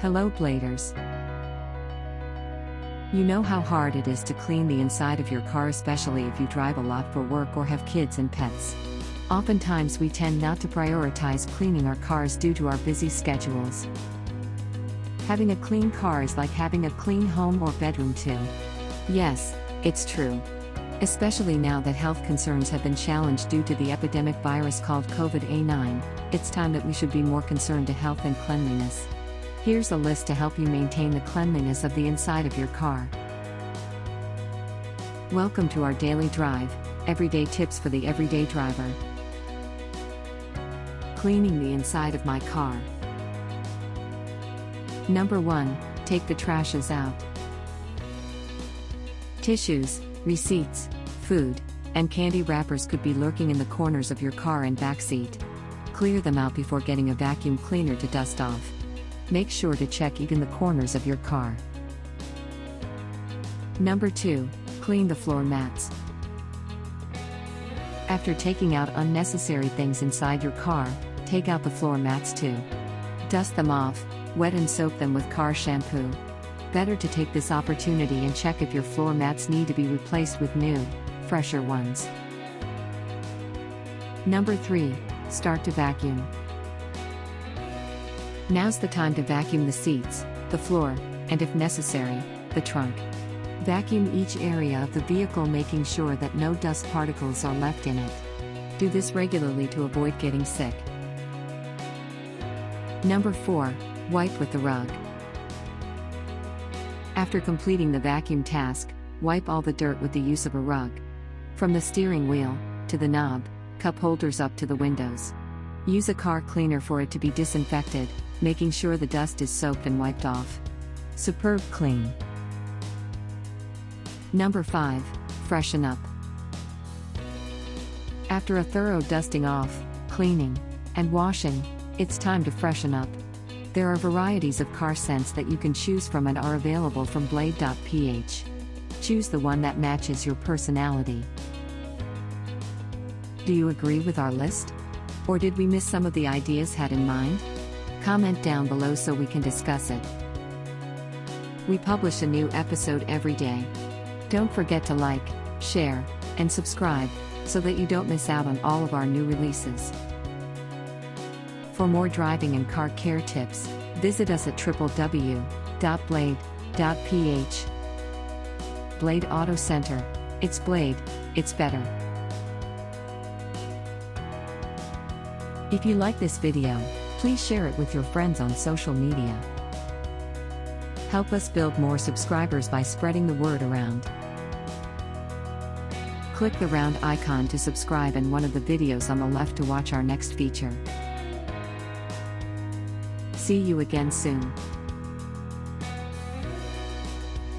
Hello Bladers. You know how hard it is to clean the inside of your car, especially if you drive a lot for work or have kids and pets. Oftentimes we tend not to prioritize cleaning our cars due to our busy schedules. Having a clean car is like having a clean home or bedroom too. Yes, it's true. Especially now that health concerns have been challenged due to the epidemic virus called COVID-19, it's time that we should be more concerned to health and cleanliness. Here's a list to help you maintain the cleanliness of the inside of your car. Welcome to our daily drive, everyday tips for the everyday driver. Cleaning the inside of my car. Number 1, take the trashes out. Tissues, receipts, food, and candy wrappers could be lurking in the corners of your car and back seat. Clear them out before getting a vacuum cleaner to dust off. Make sure to check even the corners of your car. Number 2, clean the floor mats. After taking out unnecessary things inside your car, take out the floor mats too. Dust them off, wet and soak them with car shampoo. Better to take this opportunity and check if your floor mats need to be replaced with new, fresher ones. Number 3, start to vacuum. Now's the time to vacuum the seats, the floor, and if necessary, the trunk. Vacuum each area of the vehicle, making sure that no dust particles are left in it. Do this regularly to avoid getting sick. Number 4, wipe with the rug. After completing the vacuum task, wipe all the dirt with the use of a rug. From the steering wheel, to the knob, cup holders up to the windows. Use a car cleaner for it to be disinfected, making sure the dust is soaked and wiped off. Superb clean. Number 5, freshen up. After a thorough dusting off, cleaning, and washing, it's time to freshen up. There are varieties of car scents that you can choose from and are available from Blade.ph. Choose the one that matches your personality. Do you agree with our list? Or did we miss some of the ideas had in mind? Comment down below so we can discuss it. We publish a new episode every day. Don't forget to like, share, and subscribe, so that you don't miss out on all of our new releases. For more driving and car care tips, visit us at www.blade.ph. Blade Auto Center. It's Blade, it's better. If you like this video, please share it with your friends on social media. Help us build more subscribers by spreading the word around. Click the round icon to subscribe and one of the videos on the left to watch our next feature. See you again soon.